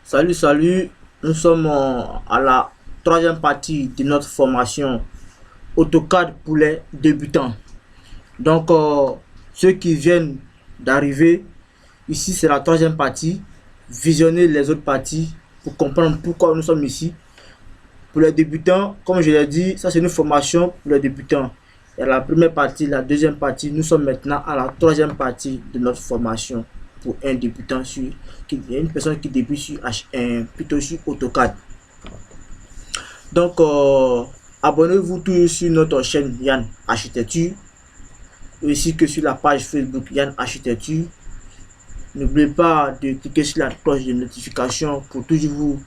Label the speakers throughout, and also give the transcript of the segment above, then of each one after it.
Speaker 1: Salut, nous sommes à la troisième partie de notre formation AutoCAD pour les débutants. Donc, ceux qui viennent d'arriver, ici c'est la troisième partie. Visionnez les autres parties pour comprendre pourquoi nous sommes ici. Pour les débutants, comme je l'ai dit, ça c'est une formation pour les débutants. Il y a la première partie, la deuxième partie. Nous sommes maintenant à la troisième partie de notre formation pour un débutant une personne qui débute sur plutôt sur AutoCAD. Donc, abonnez-vous toujours sur notre chaîne Yann Architecture, ainsi que sur la page Facebook Yann Architecture. N'oubliez pas de cliquer sur la cloche de notification pour toujours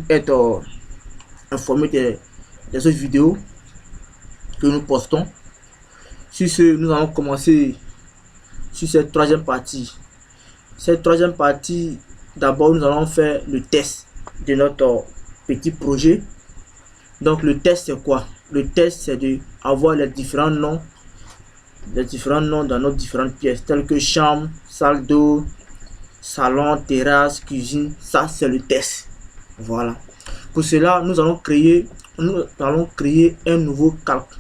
Speaker 1: être informé des autres vidéos que nous postons. Sur ce, nous allons commencer sur cette troisième partie. Cette troisième partie, d'abord nous allons faire le test de notre petit projet. Donc le test c'est quoi? Le test c'est de avoir les différents noms dans nos différentes pièces, telles que chambre, salle d'eau, salon, terrasse, cuisine. Ça c'est le test. Voilà. Pour cela, nous allons créer un nouveau calque.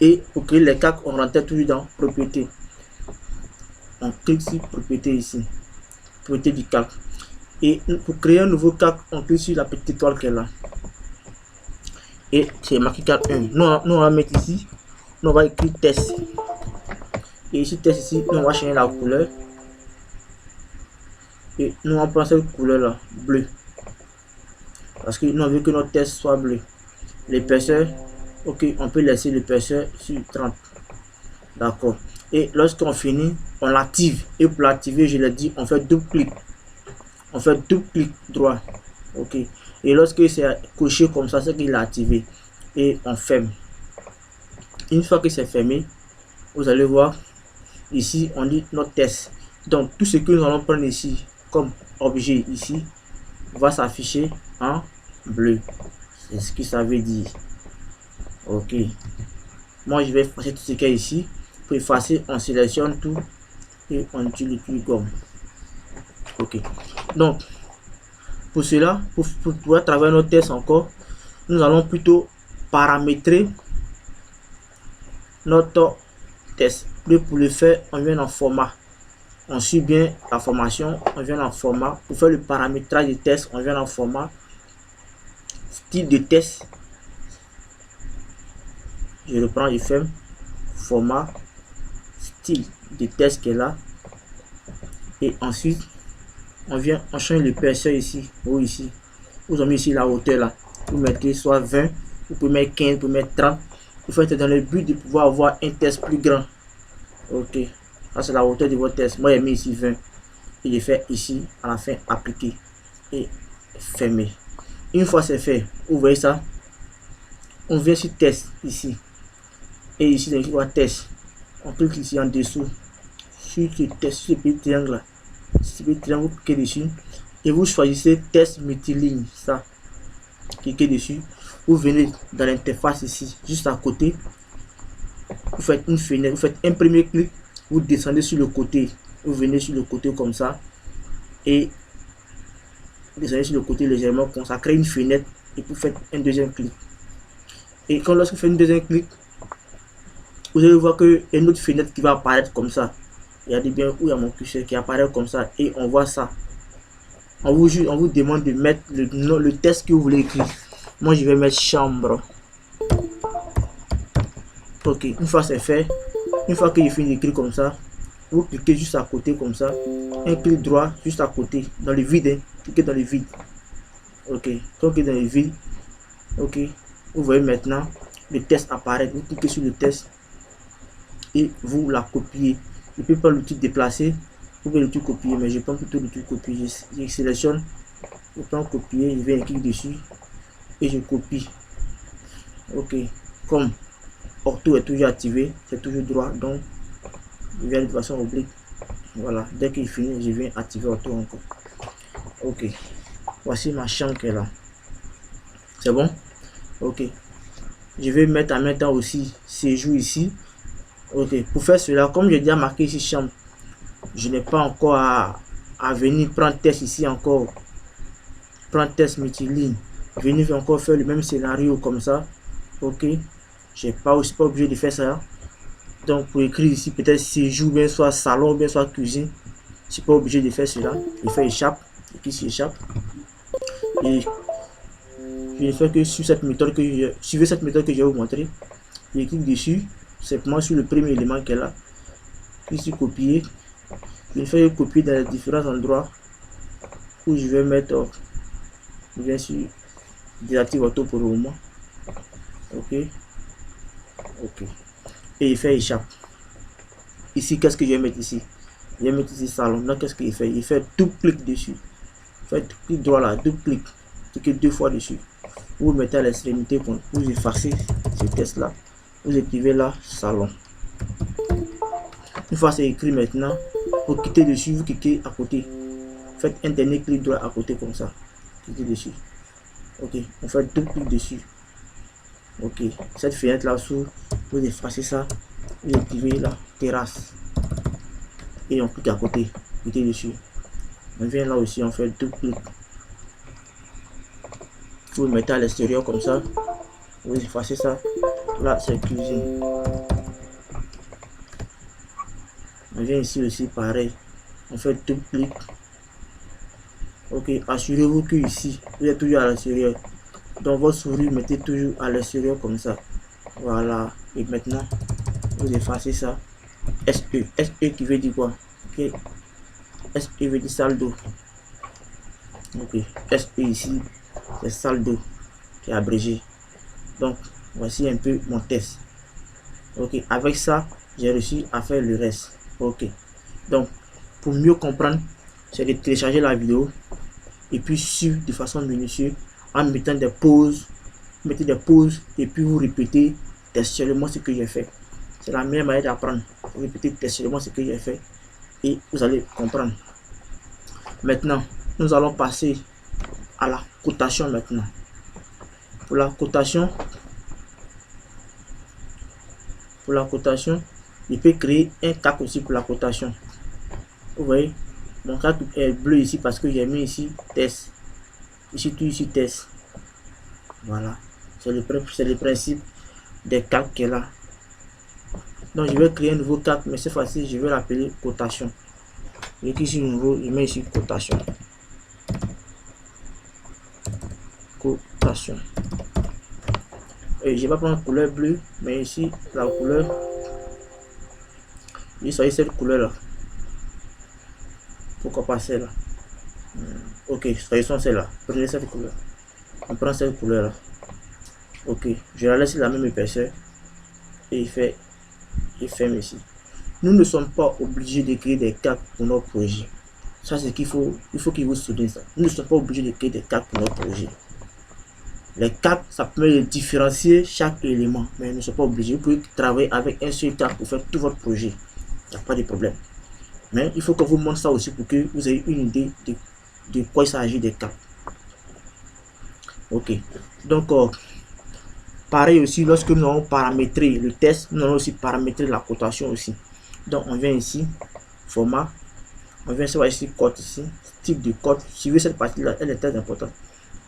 Speaker 1: Et pour créer les calques, on rentre toujours dans propriété. On clique sur propriété ici, propriété du calque. Et pour créer un nouveau calque, on clique sur la petite étoile qui est là. Et c'est marqué calque 1. Nous on va mettre ici, nous on va écrire test. Et ici test ici, nous on va changer la couleur. Et nous on prend cette couleur là, bleu. Parce que nous on veut que notre test soit bleu. L'épaisseur, ok, on peut laisser l'épaisseur sur 30. D'accord. Et lorsqu'on finit, on l'active. Et pour l'activer, je l'ai dit, on fait double clic. On fait double clic droit. Ok. Et lorsque c'est coché comme ça, c'est qu'il est activé. Et on ferme. Une fois que c'est fermé, vous allez voir, ici, on dit notre test. Donc, tout ce que nous allons prendre ici, comme objet ici, va s'afficher en bleu. C'est ce que ça veut dire. Ok. Moi, je vais effacer tout ce qu'il y a ici. Pour effacer, on sélectionne tout et on utilise le gomme. Ok. Donc, pour cela, pour pouvoir travailler notre test encore, nous allons plutôt paramétrer notre test. Pour le faire, on vient en format. On suit bien la formation, on vient en format. Pour faire le paramétrage du test, on vient en format. Style de test. Je reprends, je ferme. Format. Style de test qui est là. Et ensuite, on change l'épaisseur ici ou ici. Vous avez mis ici la hauteur là. Vous mettez soit 20, vous pouvez mettre 15, vous pouvez mettre 30. Vous faites dans le but de pouvoir avoir un test plus grand. Ok. Ça c'est la hauteur de votre test. Moi j'ai mis ici 20. Et je fais ici à la fin appliquer et fermer. Une fois c'est fait, vous voyez ça. On vient sur test ici. Et ici dans le test. On clique ici en dessous sur ce test, sur ce petit triangle là. Ce petit triangle, vous cliquez dessus et vous choisissez test multiligne. Ça, cliquez dessus. Vous venez dans l'interface ici, juste à côté. Vous faites une fenêtre, vous faites un premier clic, vous descendez sur le côté. Vous venez sur le côté comme ça et descendez sur le côté légèrement comme ça, crée une fenêtre et vous faites un deuxième clic. Et quand lorsque vous faites un deuxième clic, vous allez voir que une autre fenêtre qui va apparaître comme ça. Regardez bien où il y a mon curseur qui apparaît comme ça et on voit ça. On vous demande de mettre le test que vous voulez écrire. Moi je vais mettre chambre. Ok, une fois c'est fait, une fois que j'ai fini d'écrire comme ça, vous cliquez juste à côté comme ça, un clic droit juste à côté dans le vide, hein. Cliquez dans le vide. Ok, quand vous dans le vide, ok, vous voyez maintenant le test apparaître. Vous cliquez sur le test et vous la copiez. Je peux pas l'outil déplacer, vous pouvez l'outil copier, mais je prends plutôt l'outil copier. Je sélectionne, je prends copier, je vais cliquer dessus et je copie. Ok, comme ortho est toujours activé, c'est toujours droit, donc je viens de façon oblique. Voilà, dès qu'il finit, je viens activer ortho encore. Ok, voici ma chambre qui est là. C'est bon? Ok, je vais mettre en même temps aussi séjour ici. Ok, pour faire cela, comme j'ai déjà marqué ici chambre, je n'ai pas encore à venir prendre test ici encore prends test multiligne, venir encore faire le même scénario comme ça. Ok, j'ai pas aussi pas obligé de faire ça. Donc pour écrire ici, peut-être séjour, bien soit salon, bien soit cuisine, je suis pas obligé de faire cela. Je fais échappe, et puis s'échappe. Et je ne fais que sur cette méthode que je suivez cette méthode que je vais vous montrer. Je clique dessus, simplement sur le premier élément qu'elle a. Ici copier. Je fais copier dans les différents endroits où je vais mettre bien sûr désactive auto pour le moment. Ok, ok, et il fait échappe. Ici, qu'est-ce que je vais mettre ici? Je vais mettre ici salon. Donc qu'est-ce qu'il fait? Il fait double clic dessus. Faites clic droit là, double clic, cliquez 2 fois dessus. Vous mettez à l'extrémité pour vous effacer ce test là. Vous écrivez là salon. Une fois c'est écrit maintenant, vous cliquez dessus, vous cliquez à côté. Faites un dernier clic droit à côté comme ça. Cliquez dessus. Ok, on fait double clic dessus. Ok, cette fenêtre là s'ouvre, vous effacez ça, vous écrivez là terrasse. Et on clique à côté, cliquez dessus. On vient là aussi, on fait double clic. Vous le mettez à l'extérieur comme ça, vous effacez ça. Là c'est cuisine. On vient ici aussi pareil, on fait double clic. Ok, assurez-vous que ici vous êtes toujours à l'extérieur, donc votre souris mettez toujours à l'extérieur comme ça. Voilà, et maintenant vous effacez ça. SE qui veut dire quoi? Ok, SE veut dire salle d'eau. Ok, SE ici c'est salle d'eau qui est abrégé. Donc voici un peu mon test. Ok, avec ça j'ai réussi à faire le reste. Ok, donc pour mieux comprendre, c'est de télécharger la vidéo et puis suivre de façon minutieuse en mettant des pauses. Mettez des pauses et puis vous répétez textuellement ce que j'ai fait. C'est la meilleure manière d'apprendre. Vous répétez textuellement ce que j'ai fait et vous allez comprendre. Maintenant, nous allons passer à la cotation maintenant. Pour la cotation, je peux créer un calque aussi pour la cotation. Vous voyez, mon calque est bleu ici parce que j'ai mis ici test. Ici tout ici test. Voilà, c'est le principe des calques qui est là. Donc je vais créer un nouveau calque, mais cette fois-ci je vais l'appeler cotation. Et ici nouveau, je mets ici cotation. Cotation. Et je vais pas prendre couleur bleue, mais ici la couleur, il s'agit cette couleur là. Pourquoi pas celle-là? Ok, choisissons celle-là. Prenez cette couleur. On prend cette couleur là. Ok, je la laisse la même épaisseur et il fait ici. Nous ne sommes pas obligés de créer des calques pour nos projets. Ça c'est qu'il faut que vous soulignez ça. Nous ne sommes pas obligés de créer des calques pour nos projets. Les calques, ça permet de différencier chaque élément, mais nous ne sommes pas obligés. Vous pouvez travailler avec un seul calque pour faire tout votre projet. Il n'y a pas de problème. Mais il faut que vous montre ça aussi pour que vous ayez une idée de quoi il s'agit des calques. Ok, donc pareil aussi, lorsque nous allons paramétrer le test, nous allons aussi paramétrer la cotation aussi. Donc on vient ici, format, on vient sur ici, code ici, type de code. Suivez cette partie là, elle est très importante.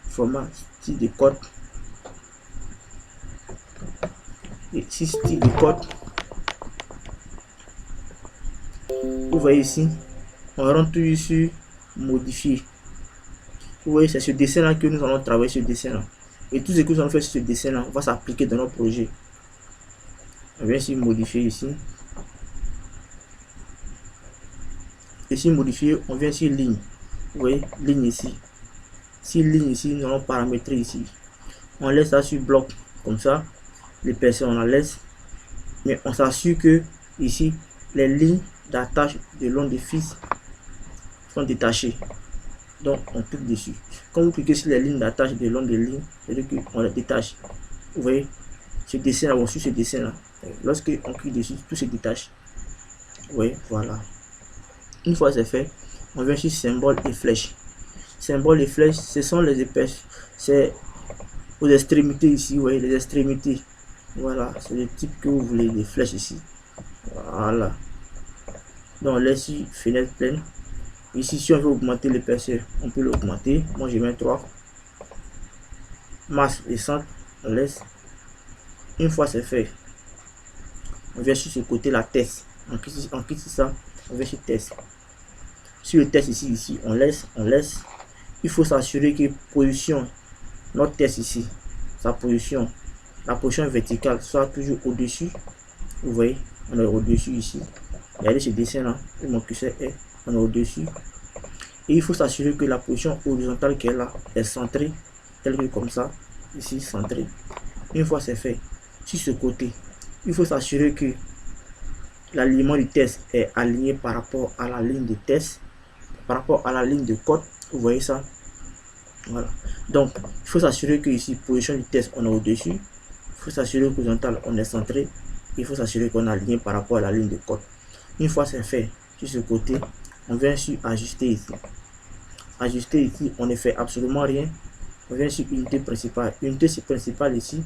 Speaker 1: Format, style de code. Et ici, style de code. Vous voyez ici, on rentre ici, modifier. Vous voyez, c'est ce dessin là que nous allons travailler, ce dessin là. Et tout ce que nous allons faire sur ce dessin là, va s'appliquer dans notre projet. On vient ici modifier ici. Ici modifier, on vient sur ligne. Vous voyez, ligne ici. Si ligne ici, nous allons paramétrer ici. On laisse ça sur bloc comme ça. L'épaisseur on la laisse. Mais on s'assure que ici, les lignes d'attache de long de fils sont détachées. Donc on clique dessus. Quand vous cliquez sur les lignes d'attache de long de ligne, c'est-à-dire qu'on les détache. Vous voyez, ce dessin là, on suit ce dessin là. Lorsque on clique dessus, tout se détache. Oui, voilà. Une fois c'est fait, on vient sur symbole et flèche. Symbole et flèche, ce sont les épaisses. C'est aux extrémités ici, vous voyez, les extrémités. Voilà, c'est le type que vous voulez, des flèches ici. Voilà. Donc on laisse fenêtre pleine. Ici, si on veut augmenter l'épaisseur, on peut l'augmenter. Moi, je mets 3. masse et centre, on laisse. Une fois c'est fait, on vient sur ce côté la test. On quitte ça, on vient sur test. Sur le test ici, on laisse. Il faut s'assurer que position, notre test ici, sa position, la position verticale soit toujours au-dessus. Vous voyez, on est au-dessus ici. Regardez ce dessin là, où mon curseur est, on est au-dessus. Et il faut s'assurer que la position horizontale qui est là est centrée, telle que comme ça, ici centrée. Une fois c'est fait, sur ce côté, il faut s'assurer que l'alignement du test est aligné par rapport à la ligne de test, par rapport à la ligne de code. Vous voyez ça? Voilà. Donc, il faut s'assurer que ici, position du test, on est au-dessus. Il faut s'assurer qu'horizontal, on est centré. Il faut s'assurer qu'on est aligné par rapport à la ligne de code. Une fois c'est fait, sur ce côté, on vient sur ajuster ici. Ajuster ici, on ne fait absolument rien. On vient sur unité principale. Unité principale ici,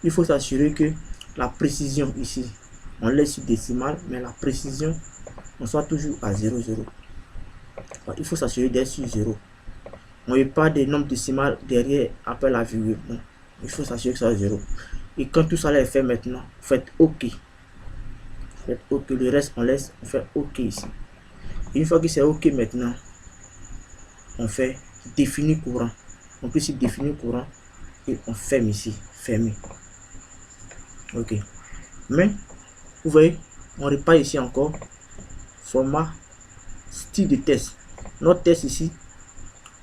Speaker 1: il faut s'assurer que la précision ici, on laisse sur décimale, mais la précision, on soit toujours à 0, 0. Il faut s'assurer d'être sur 0. On ne veut pas des nombres décimales derrière après la virgule. Non. Il faut s'assurer que ça soit 0. Et quand tout ça là est fait maintenant, faites OK. Faites OK. Le reste, on laisse. On fait OK ici. Et une fois que c'est OK maintenant, on fait définir courant. On peut ici définir courant et on ferme ici. Fermer. OK. Mais, vous voyez, on repart ici encore. Format, style de test. Notre test ici,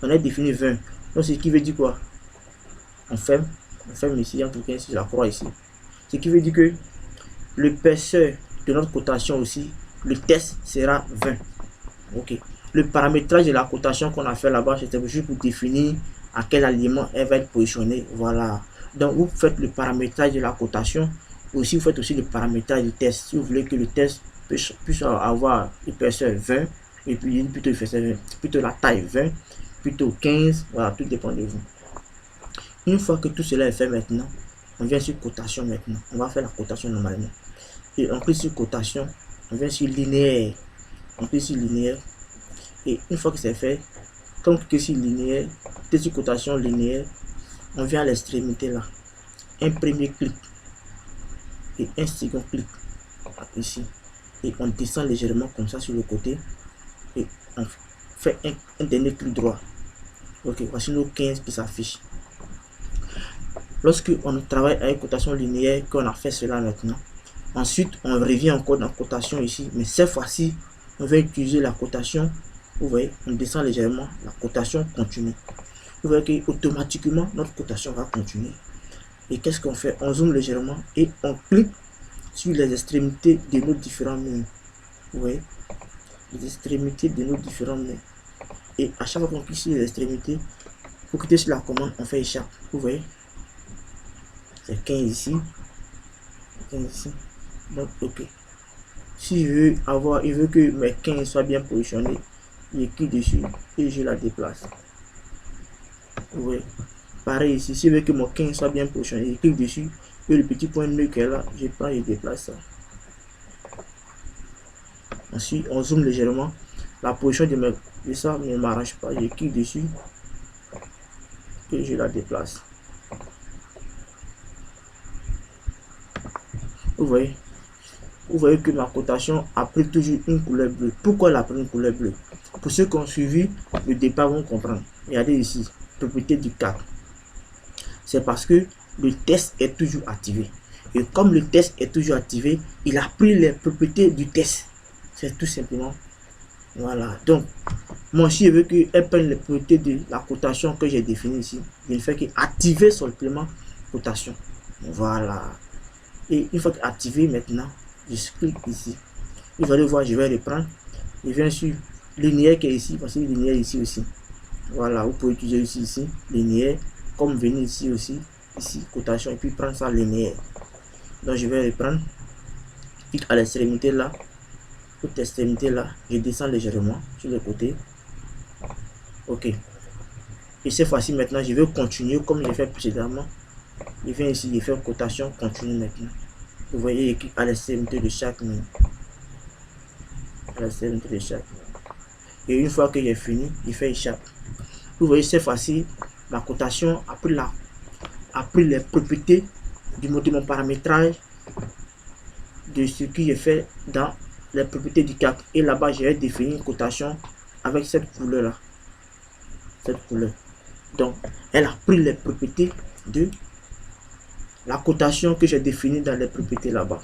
Speaker 1: on a défini 20. Donc, ce qui veut dire quoi? On ferme ici, en tout cas, ici, la croix ici. Ce qui veut dire que l'épaisseur de notre cotation aussi, le test sera 20. OK. Le paramétrage de la cotation qu'on a fait là-bas, c'était juste pour définir à quel aliment elle va être positionnée. Voilà. Donc, vous faites le paramétrage de la cotation. Aussi, vous faites aussi le paramétrage du test. Si vous voulez que le test puisse avoir épaisseur 20, et puis plutôt la taille 20, plutôt 15, voilà, tout dépend de vous. Une fois que tout cela est fait maintenant, on vient sur cotation maintenant. On va faire la cotation normalement. Et on clique sur cotation, on vient sur linéaire. On clique sur linéaire. Et une fois que c'est fait, comme que sur linéaire, sur cotation linéaire, on vient à l'extrémité là. Un premier clic et un second clic ici. Et on descend légèrement comme ça sur le côté. Et on fait un dernier clic droit. Ok, voici nos 15 qui s'affichent. Lorsque on travaille avec cotation linéaire, qu'on a fait cela maintenant, ensuite on revient encore dans cotation ici, mais cette fois-ci on va utiliser la cotation. Vous voyez, on descend légèrement, la cotation continue. Vous voyez que automatiquement notre cotation va continuer. Et qu'est-ce qu'on fait? On zoome légèrement et on clique sur les extrémités de nos différents murs. Vous voyez, les extrémités de nos différents murs. Et à chaque fois qu'on clique sur les extrémités, pour cliquer sur la commande, on fait échappe. Vous voyez, c'est 15 ici, 15 ici. Donc ok. Si je veux que mes 15 soient bien positionnés, je clique dessus et je la déplace. Vous voyez, pareil ici, si je veux que mon 15 soit bien positionné, je clique dessus et le petit point bleu qui est là, je prends et je déplace ça. Ensuite, on zoome légèrement. La position de ça ne m'arrange pas, je clique dessus et je la déplace. Vous voyez que ma cotation a pris toujours une couleur bleue. Pourquoi elle a pris une couleur bleue? Pour ceux qui ont suivi le départ vont comprendre. Regardez ici, propriété du cadre. C'est parce que le test est toujours activé. Et comme le test est toujours activé, il a pris les propriétés du test. C'est tout simplement. Voilà. Donc, moi, si je veux qu'elle prenne les propriétés de la cotation que j'ai définie ici, je ne fais qu'activer simplement cotation. Voilà. Et une fois activé maintenant, je clique ici. Vous allez voir, je vais reprendre. Je viens sur linéaire qui est ici, parce que linéaire ici aussi. Voilà, vous pouvez utiliser ici linéaire, comme venir ici aussi, ici, cotation, et puis prendre ça linéaire. Donc je vais reprendre, clique à l'extrémité là, toute extrémité là, je descends légèrement sur le côté. Ok. Et cette fois-ci maintenant, je vais continuer comme j'ai fait précédemment. Je viens ici, je fais cotation, continue maintenant. Vous voyez, clique à l'extrémité de chaque ligne. À l'extrémité de chaque ligne. Et une fois que j'ai fini, je fais échappe. Vous voyez, cette fois-ci, la cotation a pris a pris les propriétés de mon paramétrage de ce que j'ai fait dans les propriétés du CAC. Et là-bas, j'ai défini une cotation avec cette couleur-là. Cette couleur. Donc, elle a pris les propriétés de la cotation que j'ai définie dans les propriétés là-bas.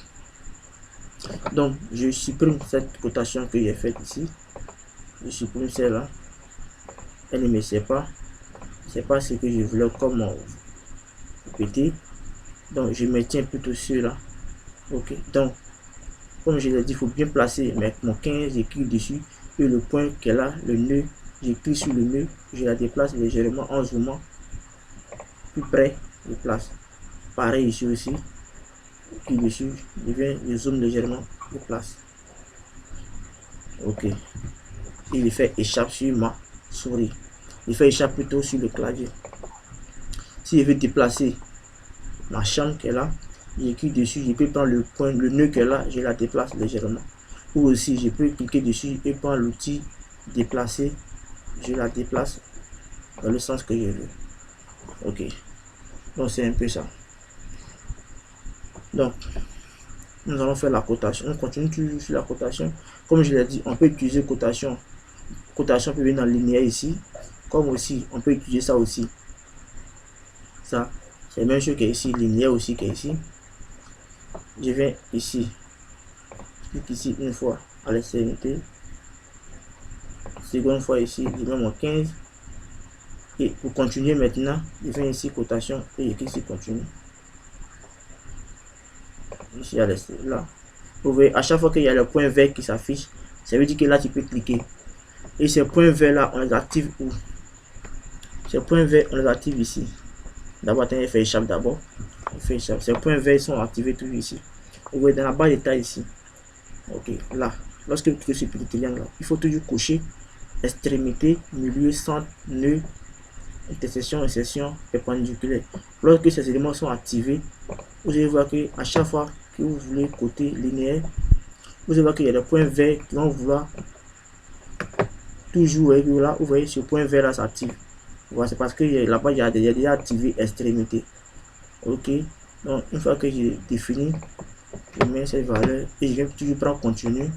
Speaker 1: Donc, je supprime cette cotation que j'ai faite ici. Je supprime celle-là. Elle ne me sert pas. C'est pas ce que je voulais comme propriété. Donc, je maintiens plutôt cela. Ok. Donc, comme je l'ai dit, il faut bien placer mon 15, j'écris dessus. Et le point qu'elle a, le nœud, j'écris sur le nœud. Je la déplace légèrement en zoomant. Plus près, je place. Pareil ici aussi. Puis dessus, je zoome légèrement, je place. Ok. Et l'effet échappe sur ma souris. L'effet échappe plutôt sur le clavier. Si je veux déplacer ma chambre qu'elle a, j'écris dessus, je peux prendre le point, le nœud qu'elle a, je la déplace légèrement. Ou aussi, je peux cliquer dessus et prendre l'outil déplacer, je la déplace dans le sens que je veux. Ok. Donc c'est un peu ça. Donc, nous allons faire la cotation. On continue toujours sur la cotation. Comme je l'ai dit, on peut utiliser cotation. Cotation peut venir dans le linéaire ici. Comme aussi, on peut utiliser ça aussi. Ça, c'est la même chose qu'ici, linéaire aussi qu'ici. Je viens ici. Je clique ici une fois à l'extrémité. Seconde fois ici, je mets mon 15. Et pour continuer maintenant, je viens ici, cotation, et je clique ici, continue. Ici à l'extérieur, là. Vous voyez, à chaque fois qu'il y a le point vert qui s'affiche, ça veut dire que là, tu peux cliquer. Et ces points verts là, on les active où? Ces points verts, on les active ici. D'abord, attends, il fait échappe d'abord. Ces points verts sont activés toujours ici. Vous voyez, dans la barre d'état ici. Ok, là, lorsque vous cliquez sur le petit triangle, il faut toujours cocher extrémité, milieu, centre, nœud, intersection, insertion, perpendiculaire. Lorsque ces éléments sont activés, vous allez voir que à chaque fois que vous voulez côté linéaire, vous allez voir qu'il y a des points verts qui vont vouloir toujours, là, vous voyez ce point vert là s'active. Voilà, c'est parce que là-bas il y a déjà activé extrémité. Ok, donc une fois que j'ai défini, je mets cette valeur et je viens toujours prendre continu.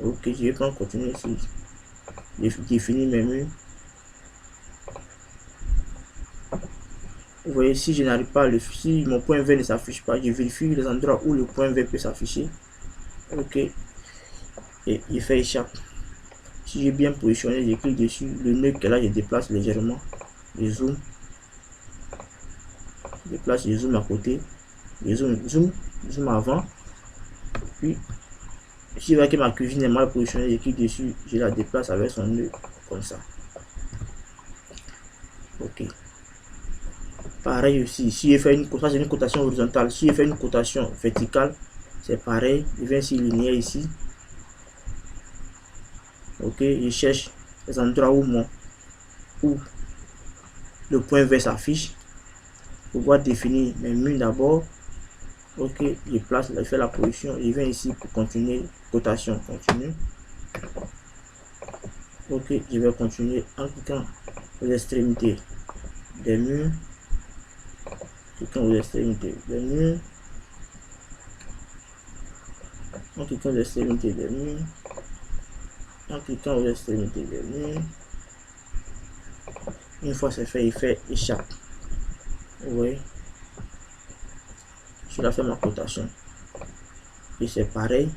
Speaker 1: Ok, je vais prendre continu ici. J'ai défini mes murs. Vous voyez, si je n'arrive pas à le, si mon point vert ne s'affiche pas, je vérifie les endroits où le point vert peut s'afficher. Ok, et il fait échappe. Si j'ai bien positionné, je clique dessus, le nœud que là je déplace légèrement, je zoom, je déplace, je zoom à côté, je zoom avant, puis si je vois que ma cuisine est mal positionnée, je clique dessus, je la déplace avec son nœud comme ça. Ok. Pareil aussi, si je fais une cotation horizontale, si je fais une cotation verticale, c'est pareil. Je viens ici linéaire ici. Ok, je cherche les endroits où le point vert s'affiche. Pour pouvoir définir mes murs d'abord. Ok, je place, je fais la position, je viens ici pour continuer, cotation, continue. Ok, je vais continuer en cliquant aux extrémités des murs. Cliquant aux extrémités des murs. En cliquant aux extrémités des murs. En cliquant aux extrémités des murs. Une fois c'est fait, il fait échappe. Vous voyez, je la fais ma cotation. Et c'est pareil.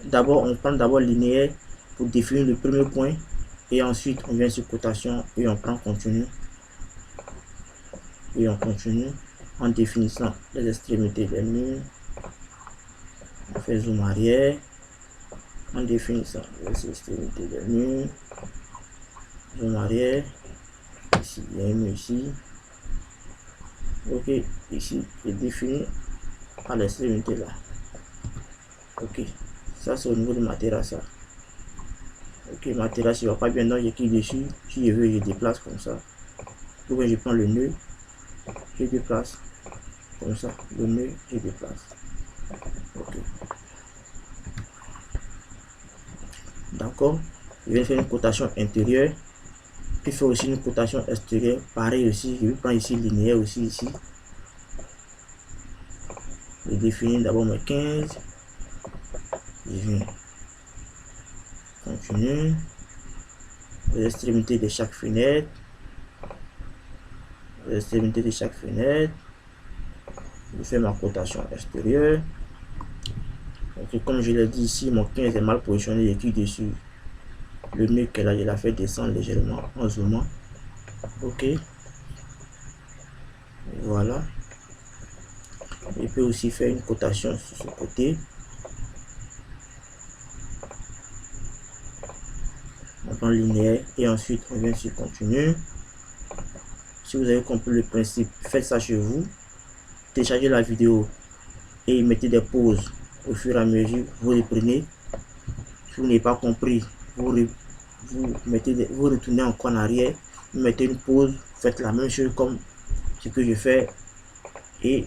Speaker 1: D'abord, on prend d'abord linéaire pour définir le premier point. Et ensuite, on vient sur cotation et on prend continu. Et on continue en définissant les extrémités des murs. On fait zoom arrière. En définissant les extrémités des murs. Zoom arrière. Ici, il y a un mur ici. Ok, ici, je définis à l'extrémité là. Ok, ça c'est au niveau de ma terrasse. Ok, ma terrasse ne va pas bien, donc je clique dessus. Si je veux, je déplace comme ça. Donc je prends le nœud, je déplace comme ça. Le nœud, je déplace. Ok. D'accord, je vais faire une cotation intérieure. puis faire aussi une cotation extérieure. Pareil aussi, je vais prendre ici linéaire aussi ici. Je définis d'abord mes 15. Je viens. Continue. Les extrémités de chaque fenêtre. Les extrémités de chaque fenêtre. Je fais ma cotation extérieure. Donc, comme je l'ai dit ici, mon 15 est mal positionné. Je clique dessus. Le mur qu'elle a, je la fait descendre légèrement en zoomant. Ok. Et voilà. Je peux aussi faire une cotation sur ce côté. On prend linéaire et ensuite on vient sur continue. Si vous avez compris le principe, faites ça chez vous. Téléchargez la vidéo et mettez des pauses au fur et à mesure. Vous reprenez. Si vous n'avez pas compris, vous retournez encore en arrière. Vous mettez une pause. Faites la même chose comme ce que je fais et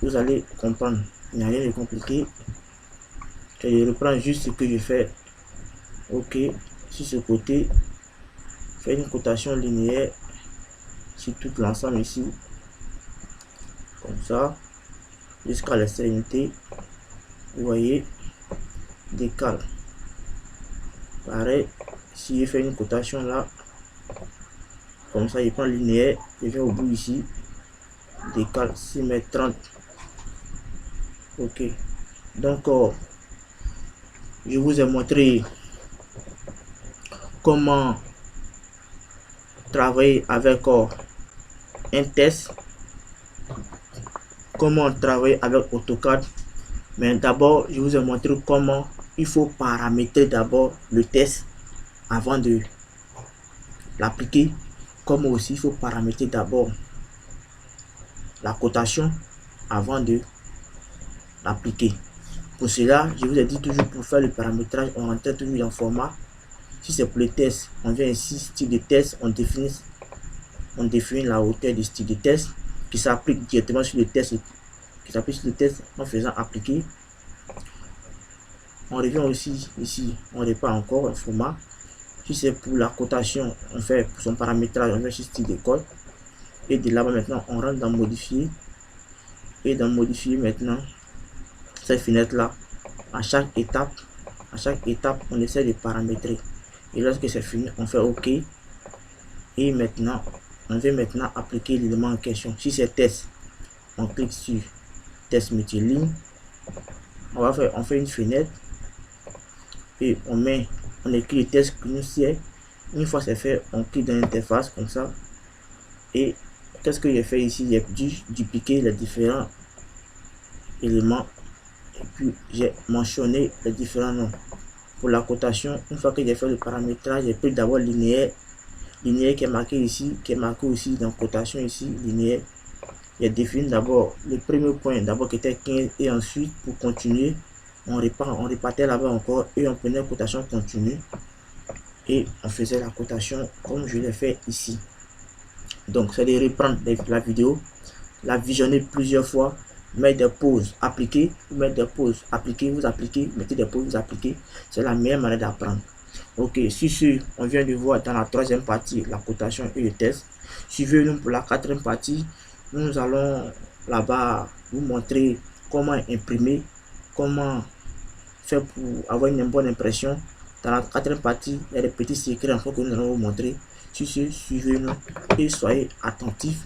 Speaker 1: vous allez comprendre. Il n'y a rien de compliqué. Je reprends juste ce que je fais. Ok. Sur ce côté, faire une cotation linéaire sur tout l'ensemble ici, comme ça, jusqu'à l'extrémité. Vous voyez, décale. Pareil, si je fais une cotation là, comme ça, je prends linéaire, je viens au bout ici, décale 6 mètres 30. Ok, donc je vous ai montré comment travailler avec un test, comment travailler avec AutoCAD. Mais d'abord, je vous ai montré comment il faut paramétrer d'abord le test avant de l'appliquer. Comme aussi, il faut paramétrer d'abord la cotation avant de l'appliquer. Pour cela, je vous ai dit toujours pour faire le paramétrage, on rentre toujours dans le format. Si c'est pour les tests, on vient ici, style de test, on définit la hauteur du style de test qui s'applique directement sur le test, en faisant appliquer. On revient aussi ici, on répare encore un format. Si c'est pour la cotation, on fait pour son paramétrage, on vient sur style de code. Et de là-bas maintenant, on rentre dans modifier. Et dans modifier maintenant, cette fenêtre là, à chaque étape, on essaie de paramétrer. Et lorsque c'est fini, on fait OK. Et maintenant, on veut maintenant appliquer l'élément en question. Si c'est test, on clique sur test multiligne. On fait une fenêtre. Et on écrit le test initial. Une fois c'est fait, on clique dans l'interface comme ça. Et qu'est-ce que j'ai fait ici? J'ai dû dupliquer les différents éléments. Et puis j'ai mentionné les différents noms. Pour la cotation, une fois que j'ai fait le paramétrage, j'ai pris d'abord linéaire qui est marqué ici, qui est marqué aussi dans cotation ici, linéaire. J'ai défini d'abord le premier point, d'abord qui était 15, et ensuite pour continuer, on repartait là-bas encore et on prenait cotation continue et on faisait la cotation comme je l'ai fait ici. Donc c'est de reprendre la vidéo, la visionner plusieurs fois, mettre des pauses, appliquer, mettre des pauses, appliquer, vous appliquez, mettez des pauses, vous appliquez. C'est la meilleure manière d'apprendre. Ok, sur ce, on vient de voir dans la troisième partie la cotation et le test. Suivez-nous pour la quatrième partie. Nous allons là-bas vous montrer comment imprimer, comment faire pour avoir une bonne impression. Dans la quatrième partie, il y a des petits secrets encore que nous allons vous montrer. Sur ce, suivez-nous et soyez attentifs